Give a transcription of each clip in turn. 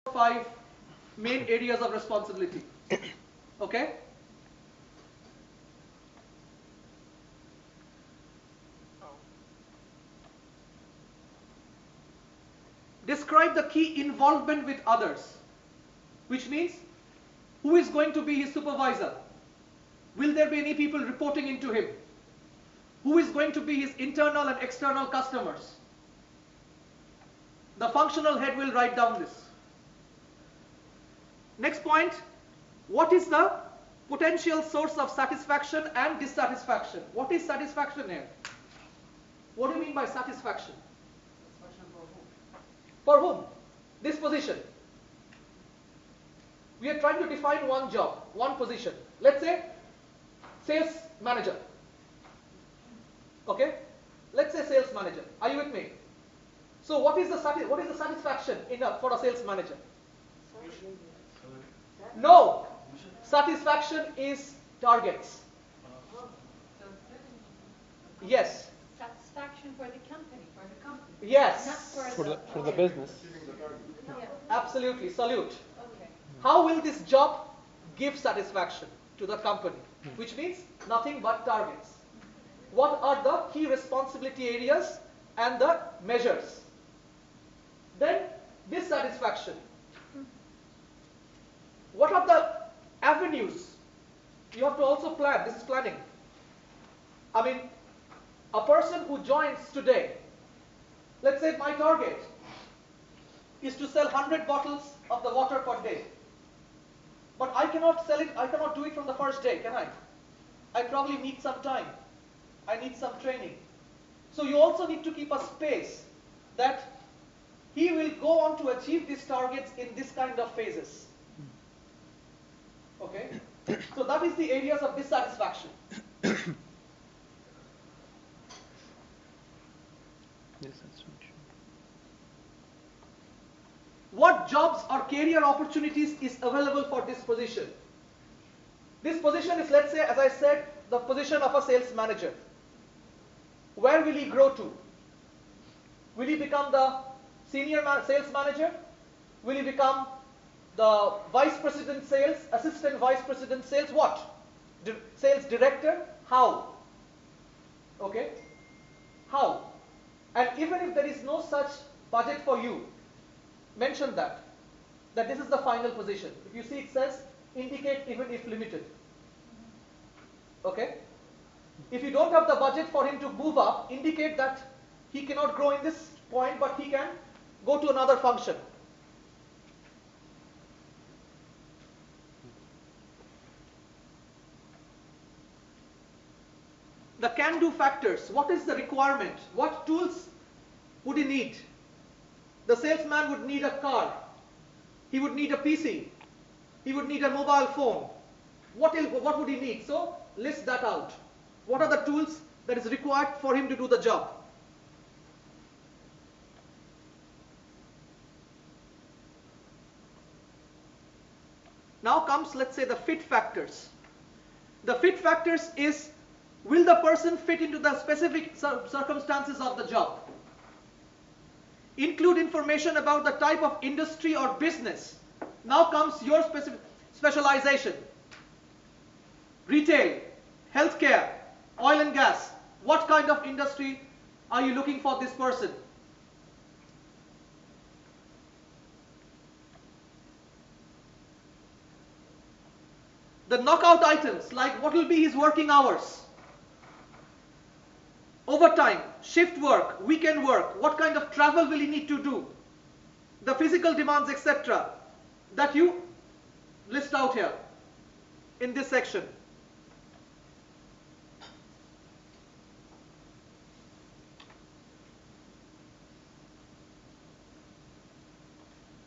5 main areas of responsibility. Okay? Describe the key involvement with others, which means who is going to be his supervisor? Will there be any people reporting into him? Who is going to be his internal and external customers? The functional head will write down this. Next point, what is the potential source of satisfaction and dissatisfaction? What is satisfaction here? What do you mean by satisfaction? Satisfaction For whom? This position. We are trying to define one job, one position. Let's say sales manager. Okay? Let's say sales manager. Are you with me? So what is the satisfaction for a sales manager? No. Satisfaction is targets. Yes. Satisfaction for the company. Yes. Not For the business. Yeah. Absolutely. Salute. Okay. How will this job give satisfaction to the company? Which means nothing but targets. What are the key responsibility areas and the measures? Then dissatisfaction. What are the avenues? You have to also plan. This is planning. I mean, a person who joins today, let's say my target is to sell 100 bottles of the water per day. But I cannot sell it, I cannot do it from the first day, can I? I probably need some time. I need some training. So you also need to keep a space that he will go on to achieve these targets in this kind of phases. Okay? So that is the areas of dissatisfaction. What jobs or career opportunities is available for this position? This position is, let's say, as I said, the position of a sales manager. Where will he grow to? Will he become the senior sales manager? Will he become the vice president sales, assistant vice president sales? What? Sales director? How? Okay? How? And even if there is no such budget for you, mention that this is the final position. If you see it says indicate even if limited. Okay? If you don't have the budget for him to move up, indicate that he cannot grow in this point, but he can go to another function. The can-do factors. What is the requirement? What tools would he need? The salesman would need a car. He would need a PC. He would need a mobile phone. What would he need? So list that out. What are the tools that is required for him to do the job? Now comes, let's say, the fit factors. The fit factors is, will the person fit into the specific circumstances of the job? Include information about the type of industry or business. Now comes your specialization. Retail, healthcare, oil and gas. What kind of industry are you looking for this person? The knockout items, like what will be his working hours? Overtime, shift work, weekend work, what kind of travel will he need to do? The physical demands, etc. that you list out here in this section.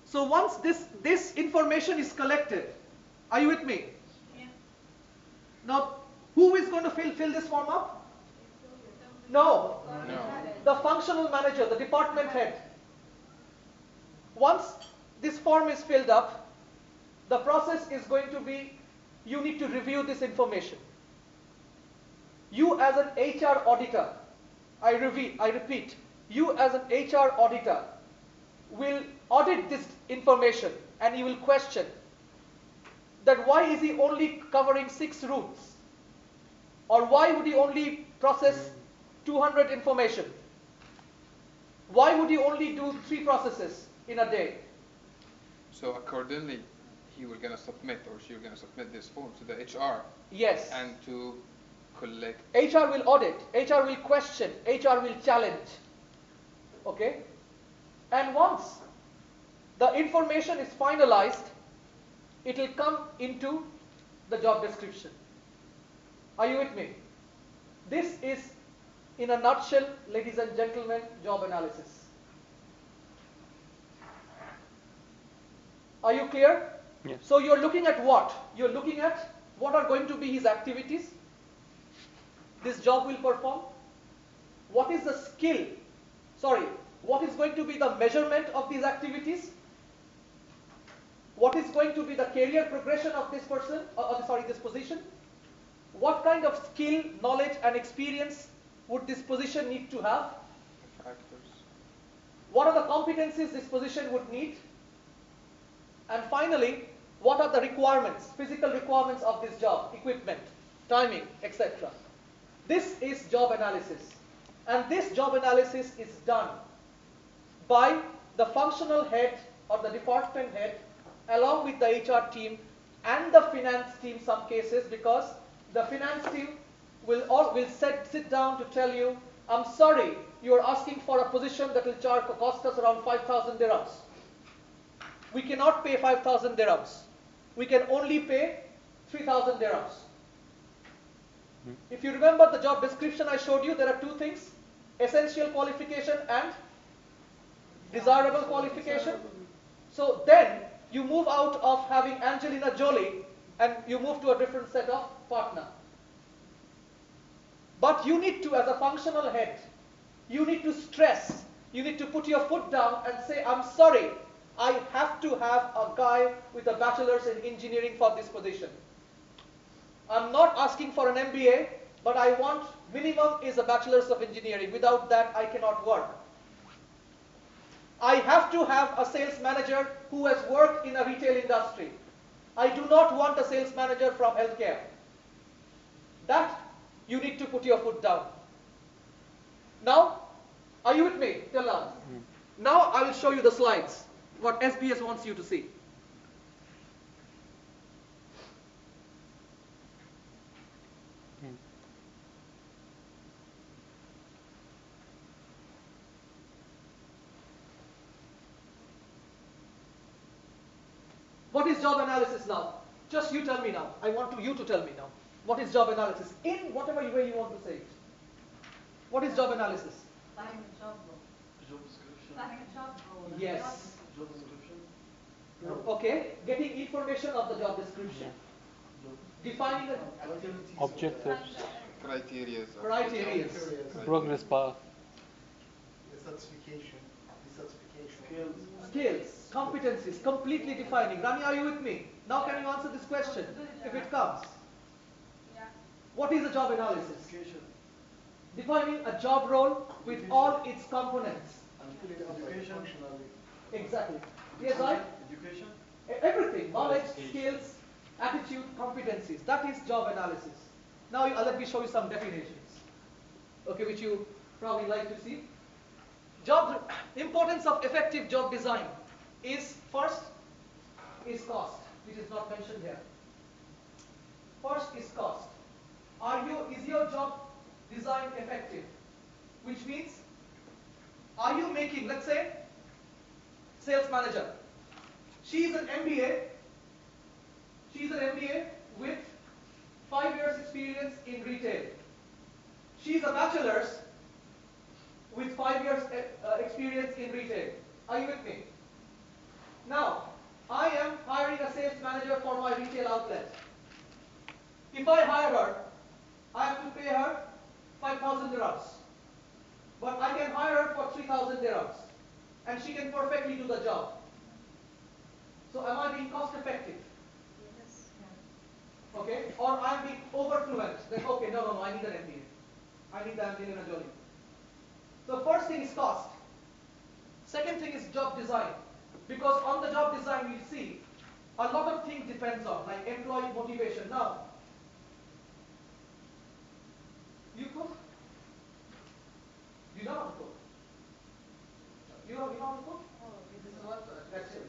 So once this information is collected, are you with me? Yeah. Now, who is going to fill this form up? No. The functional manager, the department head. Once this form is filled up, the process is going to be, you need to review this information. You as an HR auditor, I repeat, you as an HR auditor will audit this information and he will question that why is he only covering 6 routes? Or why would he only process 200 information? Why would he only do 3 processes in a day? So accordingly, he will gonna submit or she will gonna submit this form to the HR. Yes. And to collect. HR will audit, HR will question, HR will challenge. Okay? And once the information is finalized, it will come into the job description. Are you with me? This is, in a nutshell, ladies and gentlemen, job analysis. Are you clear? Yes. So you're looking at what? You're looking at what are going to be his activities this job will perform. What is the skill? Sorry, what is going to be the measurement of these activities? What is going to be the career progression of this person, this position? What kind of skill, knowledge and experience would this position need to have? Factors. What are the competencies this position would need? And finally, what are the requirements, physical requirements of this job, equipment, timing, etc. This is job analysis. And this job analysis is done by the functional head or the department head along with the HR team and the finance team some cases, because the finance team will sit down to tell you, I'm sorry, you are asking for a position that will cost us around 5,000 dirhams. We cannot pay 5,000 dirhams. We can only pay 3,000 dirhams. If you remember the job description I showed you, there are 2 things, essential qualification and desirable qualification. So then you move out of having Angelina Jolie and you move to a different set of partner. But you need to, as a functional head, you need to stress, you need to put your foot down and say, I'm sorry, I have to have a guy with a bachelor's in engineering for this position. I'm not asking for an MBA, but I want minimum is a bachelor's of engineering. Without that, I cannot work. I have to have a sales manager who has worked in a retail industry. I do not want a sales manager from healthcare. That you need to put your foot down. Now, are you with me till now? Now I will show you the slides, what SBS wants you to see. What is job analysis now? Just you tell me now. I want you to tell me now. What is job analysis? In whatever way you want to say it. What is job analysis? Finding a job role. Job description. Finding a job role. Yes. Job description. Okay. Getting information of the job description. Defining the Activities. Objectives, Criteria. criteria. progress path, Certification. Skills, competencies, completely defining. Rani, are you with me? Now can you answer this question if it comes? Yeah. What is a job analysis? Education. Defining a job role with all its components. Education. Exactly. Yes, right? Education. Everything, knowledge, skills, attitude, competencies. That is job analysis. Now let me show you some definitions, okay, which you probably like to see. Importance of effective job design is, first is cost, which is not mentioned here. First is cost. Is your job design effective? Which means, are you making, let's say, sales manager. She's an MBA with 5 years experience in retail. She's a bachelor's with 5 years experience in retail. Are you with me? Now, I am hiring a sales manager for my retail outlet. If I hire her, I have to pay her 5,000 dirhams. But I can hire her for 3,000 dirhams. And she can perfectly do the job. So am I being cost effective? Yes. Okay? Or I'm being overfluent. That, okay, no, I need an MBA. I need the Angelina Jolie. So first thing is cost. Second thing is job design. Because on the job design, you see, a lot of things depends on, like employee motivation. Now, you cook? You know how to cook? You know how to cook? Oh, This is what That's it.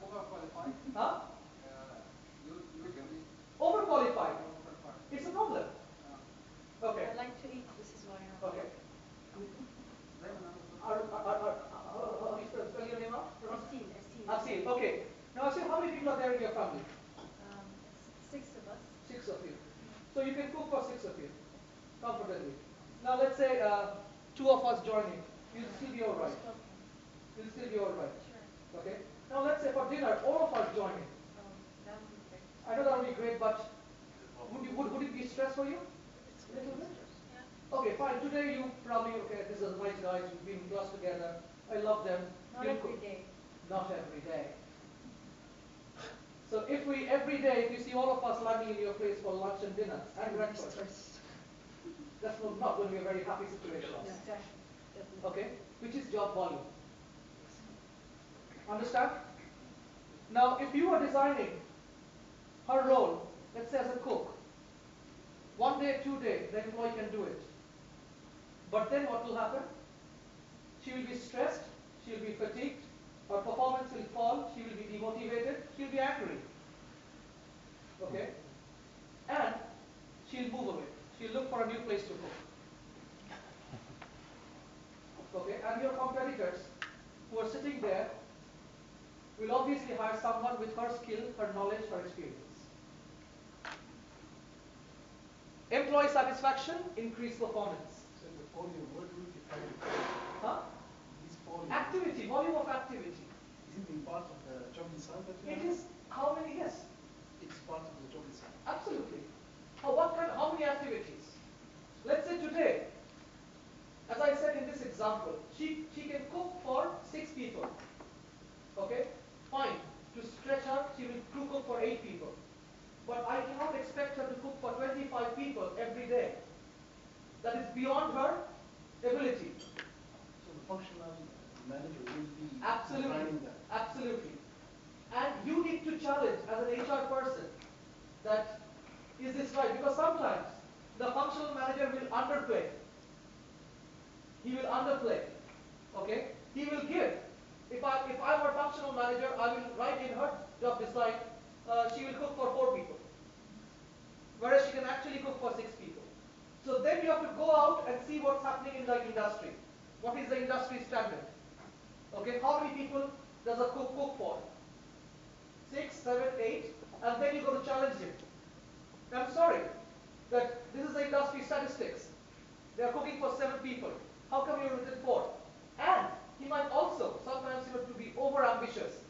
overqualified. Huh? Usually Overqualified. overqualified. It's a problem. Okay. I like to eat, this is why I'm. Okay. How do you spell your name out? Asil, Asil. Asil. Okay. Now, Asil, how many people are there in your family? Six of us. 6 of you. So you can cook for 6 of you comfortably. Now, let's say 2 of us join in. You'll still be all right. You'll still be all right. Sure. Okay. Now, let's say for dinner, all of us join in. That would be great. I know that would be great, but would it be stress for you? A little bit. Yeah. Okay, fine. Today you probably, okay, these are nice guys, we've been in class together. I love them. Not You'll every cook. day. Not every day. So if we, every day, if you see all of us landing in your place for lunch and dinner and breakfast, that's not going to be a very happy situation. No, exactly. Definitely. Okay? Which is job volume. Understand? Now, if you are designing her role, let's say as a cook, 1 day, 2 days, the employee can do it. But then what will happen? She will be stressed, she will be fatigued, her performance will fall, she will be demotivated, she will be angry. Okay? And she'll move away. She'll look for a new place to cook. Okay? And your competitors who are sitting there will obviously hire someone with her skill, her knowledge, her experience. Employee satisfaction, increased performance. So the volume, what do we define? Huh? This volume. Activity, volume of activity. Is it in part of the job design that you It have? is how many? Yes, It's part of the job design. absolutely. How many activities? Let's say today, as I said in this example, she can cook for 6 people. Okay? Fine. To stretch her, she will cook for 8 people. But I cannot expect her to cook for 25 people every day. That is beyond her ability. So the functional manager will be Absolutely. designing that. Absolutely. And you need to challenge as an HR person that is this right? Because sometimes the functional manager will underplay. He will underplay. Okay? He will give. If I were a functional manager, I will write in her job design, she will cook for 4 people. Whereas she can actually cook for 6 people. So then you have to go out and see what's happening in the industry. What is the industry standard? Okay, how many people does a cook cook for? 6, 7, 8, and then you go to challenge him. I'm sorry, that this is the industry statistics. They are cooking for 7 people. How come you're within 4? And he might also, sometimes he have to be over ambitious.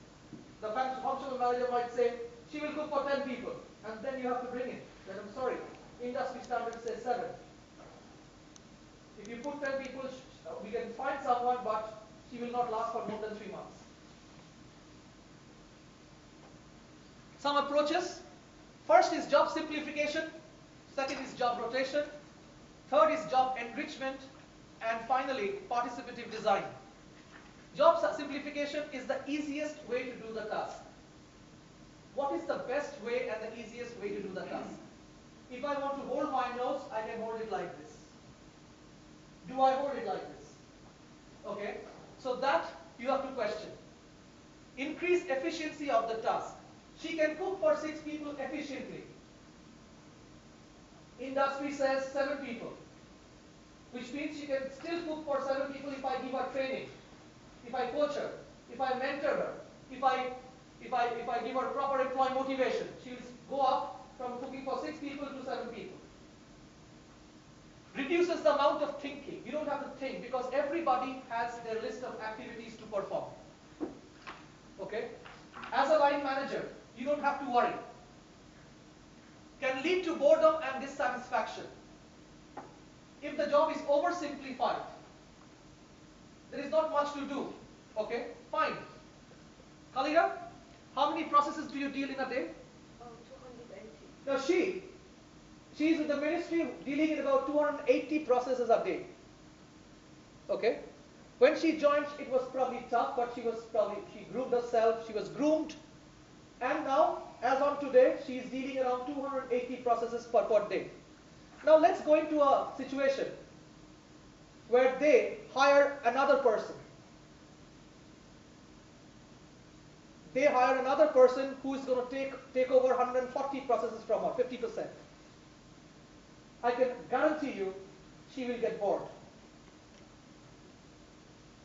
The functional manager might say, she will cook for 10 people, and then you have to bring in. Then I'm sorry, industry standard says 7. If you put 10 people, we can find someone, but she will not last for more than 3 months. Some approaches. First is job simplification. Second is job rotation. Third is job enrichment. And finally, participative design. Job simplification is the easiest way to do the task. What is the best way and the easiest way to do the task? If I want to hold my nose, I can hold it like this. Do I hold it like this? Okay? So that you have to question. Increase efficiency of the task. She can cook for 6 people efficiently. Industry says 7 people. Which means she can still cook for 7 people if I give her training, if I coach her, if I mentor her, if I give her proper employee motivation. She will go up from cooking for 6 people to 7 people. Reduces the amount of thinking. You don't have to think because everybody has their list of activities to perform. Okay? As a line manager, you don't have to worry. Can lead to boredom and dissatisfaction. If the job is oversimplified, there is not much to do. Okay? Fine. Khalida, how many processes do you deal in a day? Oh, 280. Now she is with the ministry dealing in about 280 processes a day. Okay? When she joined, it was probably tough, but she groomed herself, she was groomed, and now, as on today, she is dealing around 280 processes per day. Now let's go into a situation where they hire another person. They hire another person who is going to take over 140 processes from her, 50%. I can guarantee you she will get bored.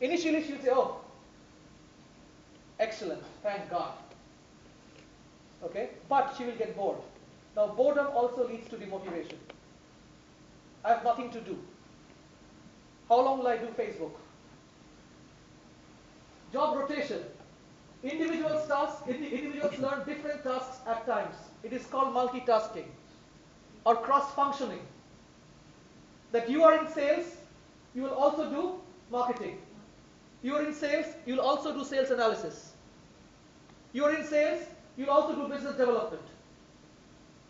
Initially she'll say, oh, excellent, thank God. Okay, but she will get bored. Now boredom also leads to demotivation. I have nothing to do. How long will I do Facebook? Job rotation. Individuals learn different tasks at times. It is called multitasking or cross-functioning. That you are in sales, you will also do marketing. You are in sales, you will also do sales analysis. You are in sales, you will also do business development.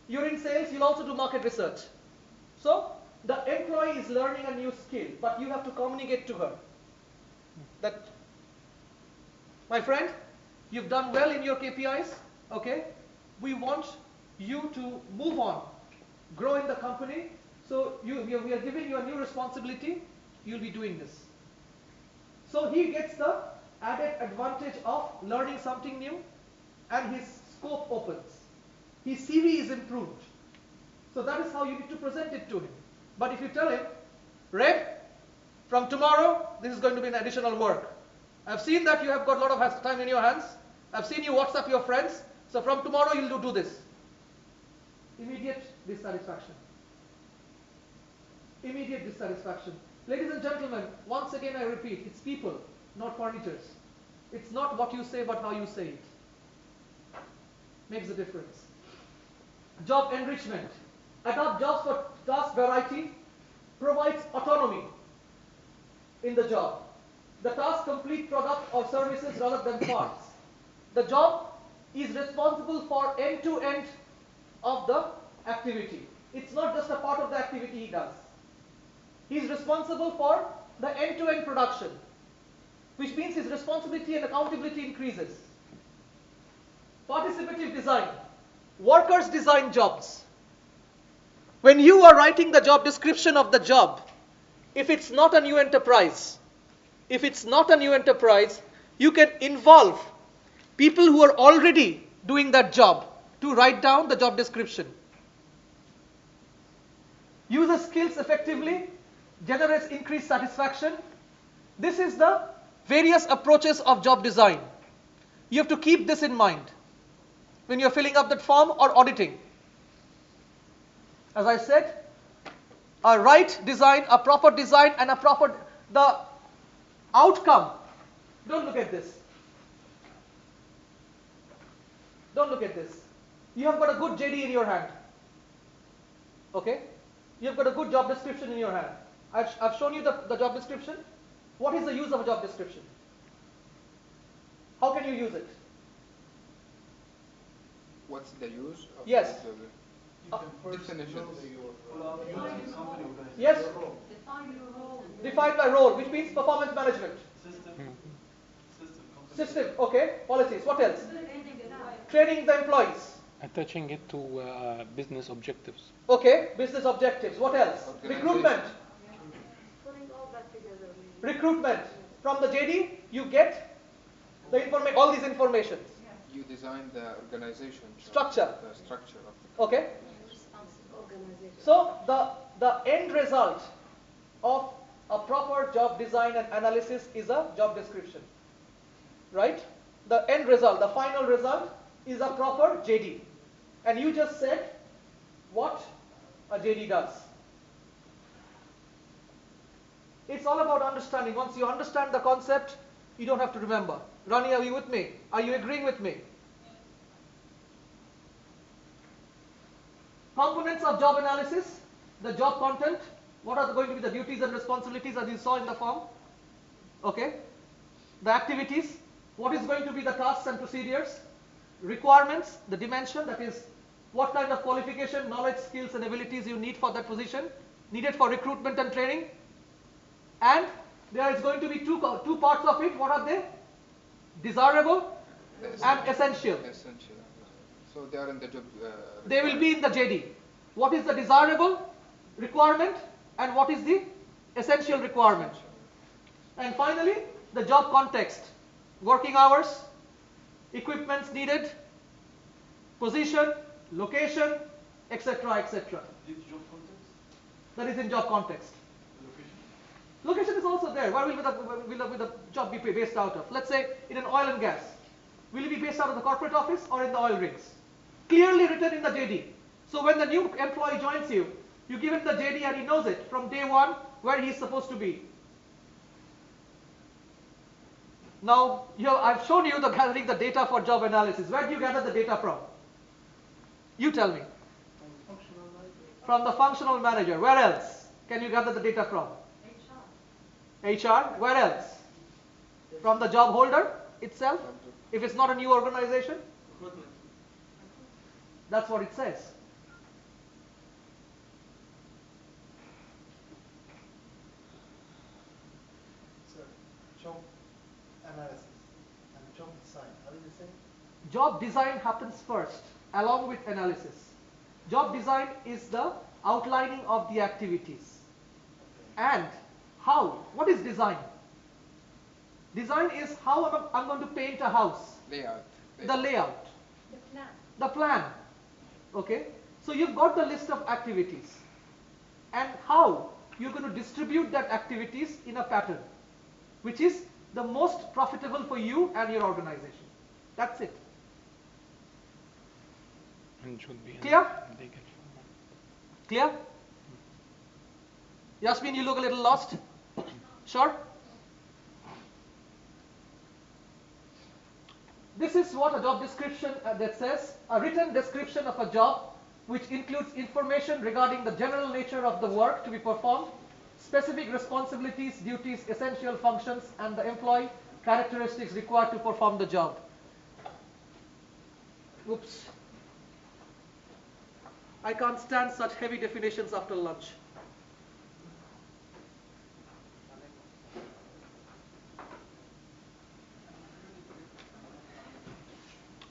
You are in sales, you will also do market research. So, the employee is learning a new skill, but you have to communicate to her that, my friend, you've done well in your KPIs, okay? We want you to move on, grow in the company, so we are giving you a new responsibility, you'll be doing this. So he gets the added advantage of learning something new, and his scope opens. His CV is improved. So that is how you need to present it to him. But if you tell him, Red, from tomorrow, this is going to be an additional work. I've seen that you have got a lot of time in your hands. I've seen you WhatsApp your friends. So from tomorrow, you'll do this. Immediate dissatisfaction. Immediate dissatisfaction. Ladies and gentlemen, once again I repeat, it's people, not furnitures. It's not what you say, but how you say it. Makes a difference. Job enrichment. Adopt jobs for task variety, provides autonomy in the job. The task complete product or services rather than parts. The job is responsible for end-to-end of the activity. It's not just a part of the activity he does. He is responsible for the end-to-end production, which means his responsibility and accountability increases. Participative design. Workers design jobs. When you are writing the job description of the job, if it's not a new enterprise, you can involve people who are already doing that job to write down the job description. User skills effectively generates increased satisfaction. This is the various approaches of job design. You have to keep this in mind when you're filling up that form or auditing. As I said, a right design, a proper design, and the outcome. Don't look at this. Don't look at this. You have got a good JD in your hand. Okay? You have got a good job description in your hand. I've shown you the job description. What is the use of a job description? How can you use it? What's the use of Yes. the job? You can first Definitions. know your company organization. Yes. Your role. Define your role. Define my role, which means performance management. System, company. System, okay. Policies, what else? Training the right. Training the employees. Attaching it to business objectives. Okay, business objectives. What else? Organization. Recruitment. Putting all that together. Recruitment. From the JD, you get the all these information. You design the organization Structure. the structure of the Okay. Organization. So the end result of a proper job design and analysis is a job description. Right? The end result, the final result is a proper JD. And you just said what a JD does. It's all about understanding. Once you understand the concept, you don't have to remember. Rani, are you with me? Are you agreeing with me? Components of job analysis, the job content, what are going to be the duties and responsibilities as you saw in the form? Okay. The activities, what is going to be the tasks and procedures? Requirements, the dimension, that is what kind of qualification, knowledge, skills and abilities you need for that position, needed for recruitment and training. And There is going to be two parts of it. What are they? Desirable and essential. Essential. So they are in the job. They will be in the JD. What is the desirable requirement and what is the essential requirement? And finally, the job context. Working hours, equipments needed, position, location, etc., etc. This job context, That is in job context. location. Location is also there. Where will the job be based out of? Let's say in an oil and gas. Will it be based out of the corporate office or in the oil rigs? Clearly written in the JD. So when the new employee joins you, you give him the JD and he knows it from day one where he is supposed to be. Now, I've shown you the gathering the data for job analysis. Where do you gather the data from? You tell me. From functional manager. From the functional manager. Where else can you gather the data from? HR. Where else? From the job holder itself? If it's not a new organization? Equipment. That's what it says. Sir, job analysis and job design, are they the same? Job design happens first along with analysis. Job design is the outlining of the activities. And how? What is design? Design is how I'm going to paint a house. Layout. The layout. The plan. The plan. Okay? So you've got the list of activities. And how you're going to distribute that activities in a pattern, which is the most profitable for you and your organization. That's it. And should be in Clear? legal format. Clear? Yasmin, you look a little lost. Sure? This is what a job description that says, a written description of a job which includes information regarding the general nature of the work to be performed, specific responsibilities, duties, essential functions, and the employee characteristics required to perform the job. Oops. I can't stand such heavy definitions after lunch.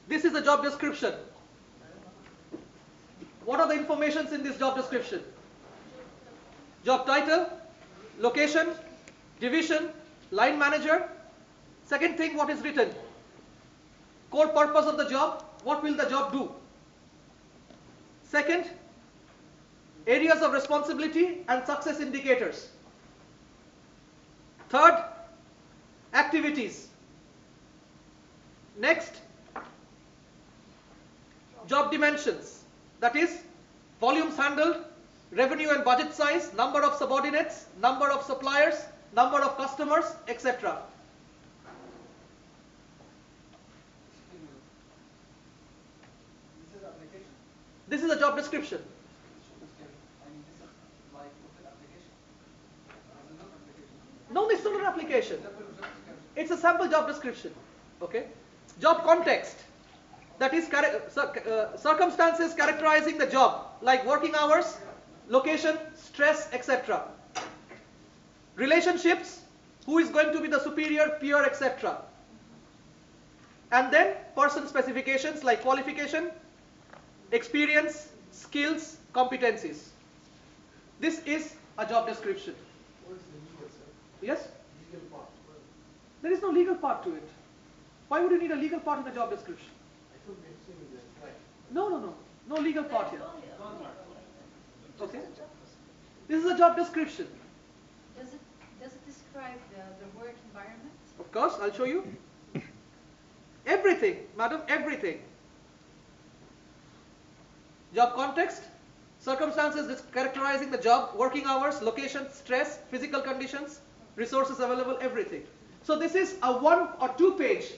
This is a job description. What are the informations in this job description? Job title, location, division, line manager. Second thing, what is written? Core purpose of the job. What will the job do? Second, areas of responsibility and success indicators. Third, activities. Next, job dimensions. That is, volumes handled, revenue and budget size, number of subordinates, number of suppliers, number of customers, etc. This is application. This is a job description. I mean, this is like open application. This is not application. No, this is not an application. It's a sample job description. Okay. Job context. That is circumstances characterizing the job, like working hours, location, stress, etc. Relationships, who is going to be the superior, peer, etc. And then person specifications like qualification, experience, skills, competencies. This is a job description. What is the legal, sir? Yes? Legal part. There is no legal part to it. Why would you need a legal part in a job description? I thought we have seen this, right? No. No legal part here. Contract. Okay. This is a job description. Does it describe the work environment? Of course, I'll show you. Everything, madam, everything. Job context, circumstances characterizing the job, working hours, location, stress, physical conditions, resources available, everything. So this is a 1 or 2 page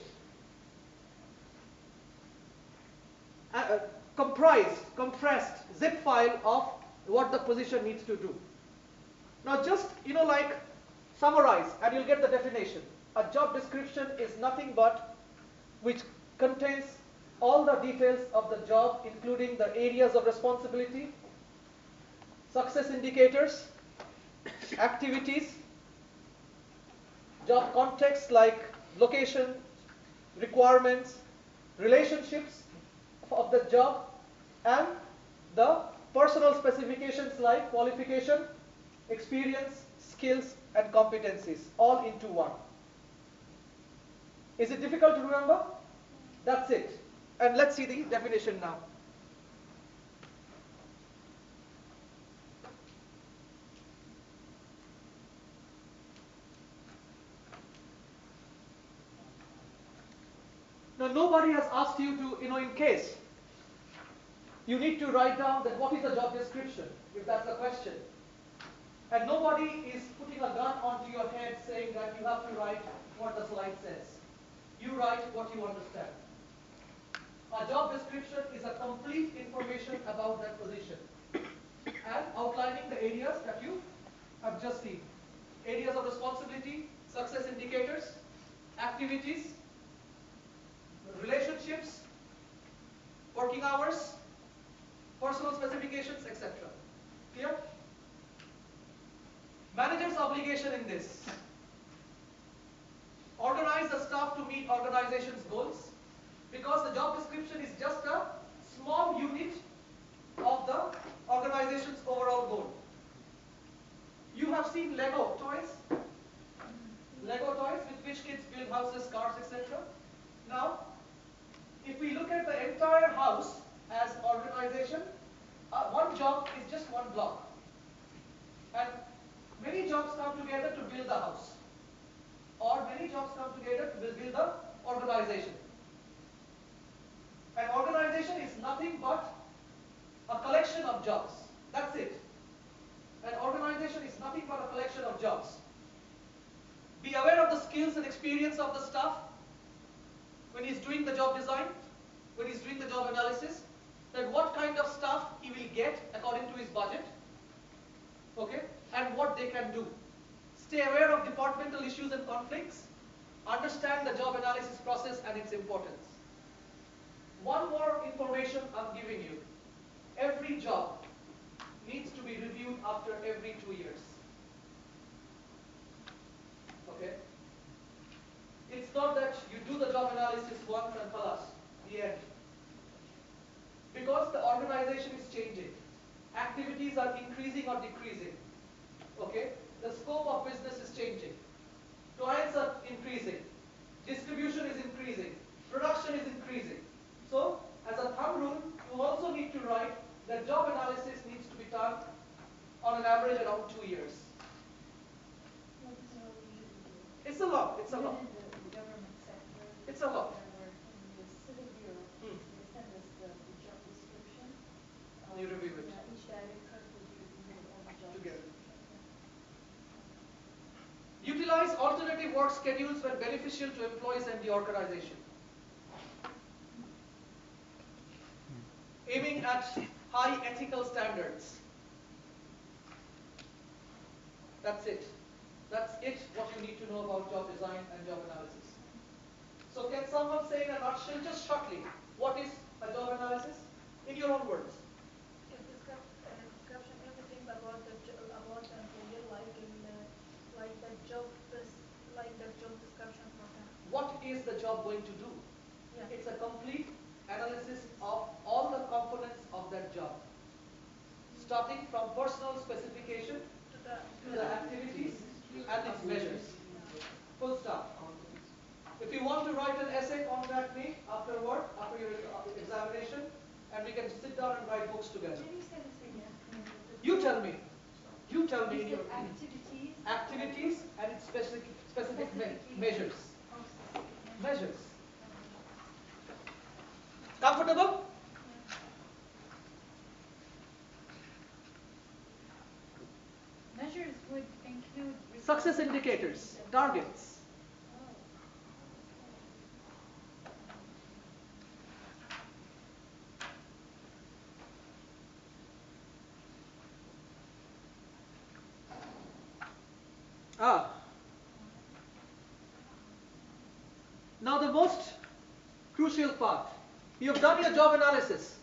compressed zip file of what the position needs to do. Now just, like summarize and you'll get the definition. A job description is nothing but which contains all the details of the job, including the areas of responsibility, success indicators, activities, job context like location, requirements, relationships of the job, and the personal specifications like qualification, experience, skills, and competencies, all into one. Is it difficult to remember? That's it. And let's see the definition now. Now, nobody has asked you to, in case, you need to write down that what is the job description, if that's the question. And nobody is putting a gun onto your head saying that you have to write what the slide says. You write what you understand. A job description is a complete information about that position and outlining the areas that you have just seen. Areas of responsibility, success indicators, activities, relationships, working hours, personal specifications, etc. Clear? Manager's obligation in this. Organize the staff to meet organization's goals, because the job description is just a small unit of the organization's overall goal. You have seen Lego toys? Lego toys with which kids build houses, cars, etc. Now, if we look at the entire house as organization, one job is just one block. And many jobs come together to build the house. Or many jobs come together to build the organization. An organization is nothing but a collection of jobs. That's it. An organization is nothing but a collection of jobs. Be aware of the skills and experience of the staff when he's doing the job design, when he's doing the job analysis, that what kind of stuff he will get according to his budget, okay, and what they can do. Stay aware of departmental issues and conflicts. Understand the job analysis process and its importance. One more information I'm giving you. Every job needs to be reviewed after every 2 years. Okay? It's not that you do the job analysis once and khalas, the end. Because the organization is changing. Activities are increasing or decreasing. Okay? The scope of business is changing. Clients are increasing. Distribution is increasing. Production is increasing. So, as a thumb rule, you also need to write that job analysis needs to be done on an average around 2 years. What is how we usually do it? It's a lot. It's a Even lot. in the government sector. It's a lot. Where in the civil bureau, Hmm. they send us the job description. You review it. Yeah, each director will review all the job Together. description. Utilize alternative work schedules when beneficial to employees and the organization. Aiming at high ethical standards. That's it. That's it, what you need to know about job design and job analysis. So can someone say in a nutshell, just shortly, what is a job analysis? In your own words. Description everything about the about employee like the job description for him. What is the job going to do? Yeah. It's a complete analysis of all the components of that job. Starting from personal specification to the activities and its measures. Full stop. If you want to write an essay, contact me after work, after your examination, and we can sit down and write books together. Can you say this again? You tell me. You tell me You in your said opinion. activities. Activities and its specific measures. Oh, specific Measures. Comfortable? Measures would include Success indicators, targets. Now the most crucial part. You have done your job analysis.